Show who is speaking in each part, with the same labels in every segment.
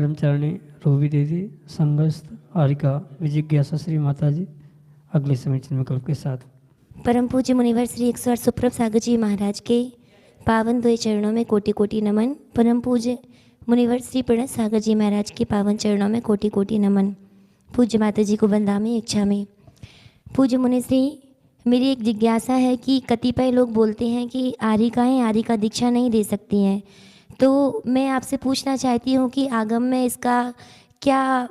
Speaker 1: Brahmacharini Ruby दीदी, संघस्थ आरिका विजिज्ञासा श्री माता जी अगले समीचीन विकल्प के साथ।
Speaker 2: परम पूज्य मुनिवर श्री 108 सुप्रभ सागर जी महाराज के पावन द्वय चरणों में कोटि कोटि नमन। परम पूज्य मुनिवर श्री प्रणत सागर जी महाराज के पावन चरणों में कोटि कोटि नमन। पूज्य माता जी को वंदामि इच्छा में। पूज्य मुनिश्री, मेरी एक जिज्ञासा है कि कतिपय लोग बोलते हैं कि आरिकाएँ आरिका दीक्षा नहीं दे सकती हैं, तो मैं आपसे पूछना चाहती हूँ कि आगम में इसका क्या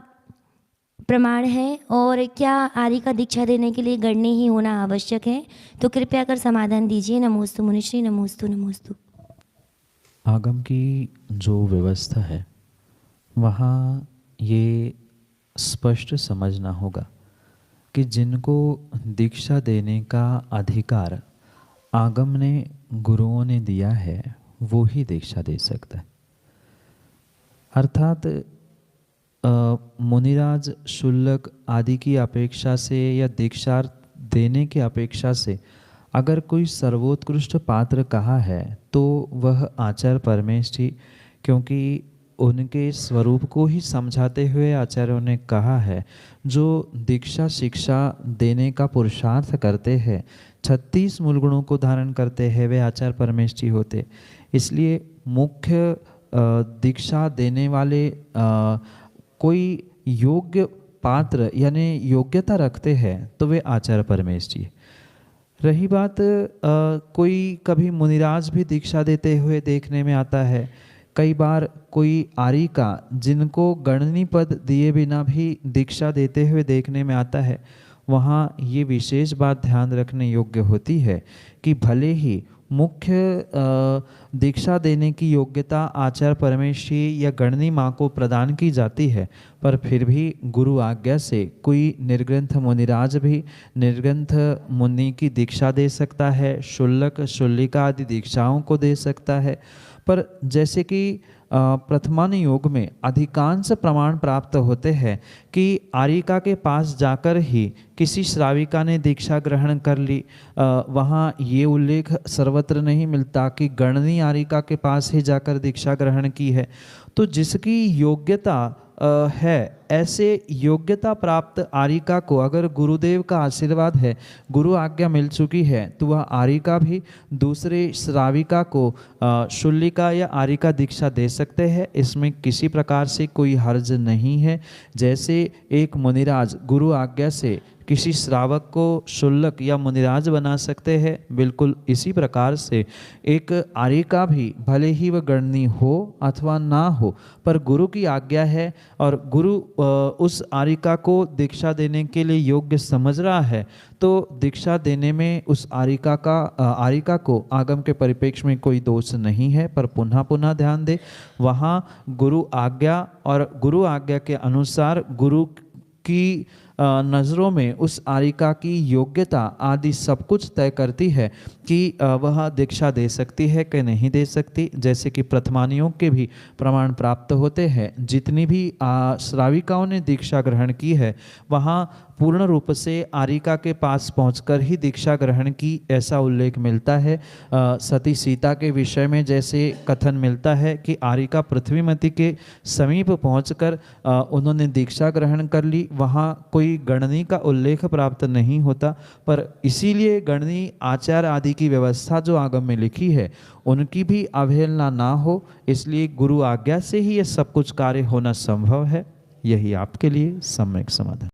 Speaker 2: प्रमाण है और क्या आरिका दीक्षा देने के लिए गणनी ही होना आवश्यक है? तो कृपया कर समाधान दीजिए। नमोस्तु मुनिश्री, नमोस्तु नमोस्तु।
Speaker 3: आगम की जो व्यवस्था है वहाँ ये स्पष्ट समझना होगा कि जिनको दीक्षा देने का अधिकार आगम ने गुरुओं ने दिया है वो ही दीक्षा दे सकता है। अर्थात मुनिराज शुल्लक आदि की अपेक्षा से या दीक्षा देने की अपेक्षा से अगर कोई सर्वोत्कृष्ट पात्र कहा है तो वह आचार्य परमेश जी, क्योंकि उनके स्वरूप को ही समझाते हुए आचार्यों ने कहा है जो दीक्षा शिक्षा देने का पुरुषार्थ करते हैं 36 मूल गुणों को धारण करते हैं वे आचार्य परमेश जी होते। इसलिए मुख्य दीक्षा देने वाले कोई योग्य पात्र यानी योग्यता रखते हैं तो वे आचार्य परमेश जी। रही बात कोई कभी मुनिराज भी दीक्षा देते हुए देखने में आता है, कई बार कोई आरिका जिनको गणनी पद दिए बिना भी दीक्षा देते हुए देखने में आता है। वहाँ ये विशेष बात ध्यान रखने योग्य होती है कि भले ही मुख्य दीक्षा देने की योग्यता आचार्य परमेश्वरी या गणनी माँ को प्रदान की जाती है, पर फिर भी गुरु आज्ञा से कोई निर्ग्रंथ मुनिराज भी निर्ग्रंथ मुनि की दीक्षा दे सकता है, शुल्लक शुल्लिका आदि दीक्षाओं को दे सकता है। पर जैसे कि प्रथमान योग में अधिकांश प्रमाण प्राप्त होते हैं कि आरिका के पास जाकर ही किसी श्राविका ने दीक्षा ग्रहण कर ली, वहाँ ये उल्लेख सर्वत्र नहीं मिलता कि गणनी आरिका के पास ही जाकर दीक्षा ग्रहण की है। तो जिसकी योग्यता है, ऐसे योग्यता प्राप्त आरिका को अगर गुरुदेव का आशीर्वाद है, गुरु आज्ञा मिल चुकी है, तो वह आरिका भी दूसरे श्राविका को शुल्लिका या आरिका दीक्षा दे सकते हैं। इसमें किसी प्रकार से कोई हर्ज नहीं है। जैसे एक मुनिराज गुरु आज्ञा से किसी श्रावक को शुल्लक या मुनिराज बना सकते हैं, बिल्कुल इसी प्रकार से एक आरिका भी भले ही वह गणनी हो अथवा ना हो, पर गुरु की आज्ञा है और गुरु उस आरिका को दीक्षा देने के लिए योग्य समझ रहा है, तो दीक्षा देने में उस आरिका को आगम के परिप्रेक्ष्य में कोई दोष नहीं है। पर पुनः पुनः ध्यान दे, वहाँ गुरु आज्ञा और गुरु आज्ञा के अनुसार गुरु की नज़रों में उस आरिका की योग्यता आदि सब कुछ तय करती है कि वह दीक्षा दे सकती है कि नहीं दे सकती। जैसे कि प्रथमानियों के भी प्रमाण प्राप्त होते हैं, जितनी भी श्राविकाओं ने दीक्षा ग्रहण की है वहाँ पूर्ण रूप से आरिका के पास पहुंचकर ही दीक्षा ग्रहण की, ऐसा उल्लेख मिलता है। सती सीता के विषय में जैसे कथन मिलता है कि आरिका पृथ्वीमती के समीप पहुंचकर उन्होंने दीक्षा ग्रहण कर ली, वहाँ कोई गणनी का उल्लेख प्राप्त नहीं होता। पर इसीलिए गणनी आचार आदि की व्यवस्था जो आगम में लिखी है उनकी भी अवहेलना ना हो, इसलिए गुरु आज्ञा से ही ये सब कुछ कार्य होना संभव है। यही आपके लिए सम्यक समाधान।